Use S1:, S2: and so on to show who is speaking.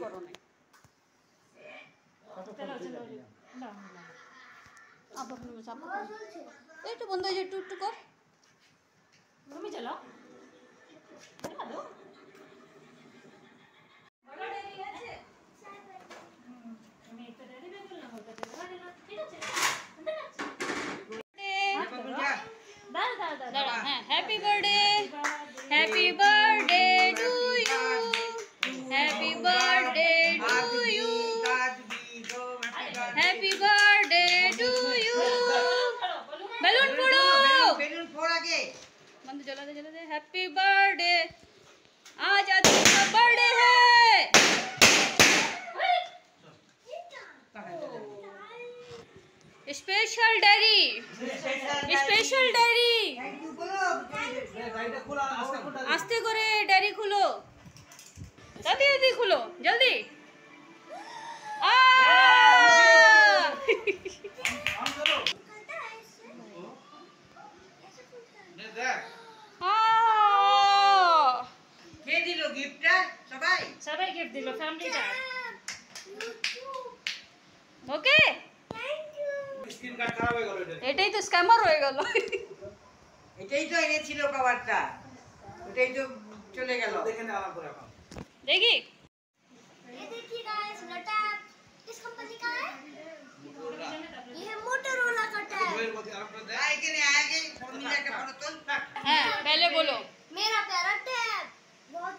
S1: করো না। একটু বন্ধ হয়ে যায়, একটু একটু কর।
S2: তুমি চালাও।
S1: Happy birthday, happy birthday to you, happy birthday to you, happy birthday to you. Balloon फोड़ो,
S3: बैलून फोड़ आगे।
S1: बंद जला दे। हैप्पी बर्थडे, आज आदित्य का बर्थडे है। Special diary, special diary. आस्ते करे डायरी खुलो, जल्दी खुलो, जल्दी।
S3: কে দিল গিফটটা? সবাই
S2: সবাই গিফট দিল, ফ্যামিলিটা।
S1: ওকে,
S4: স্ক্রিন কার্ড খারাপ হয়ে গেল।
S1: এটাই তো স্ক্যামার হয়ে গেল।
S3: এটাই তো এনেছিল কভারটা, ওটাই তো চলে গেল।
S4: দেখে নে আলাদা করে এখন।
S1: দেখি
S5: ये देखिए गाइस, टैब किस कंपनी का है? ये मोटोरोला का टैब।
S4: এর মধ্যে আরেকটা দেখ।
S3: এখানে আগে ফোন নিয়ে একটা ফটো তোল।
S1: হ্যাঁ, पहले बोलो।
S5: मेरा प्यारा टैब बहुत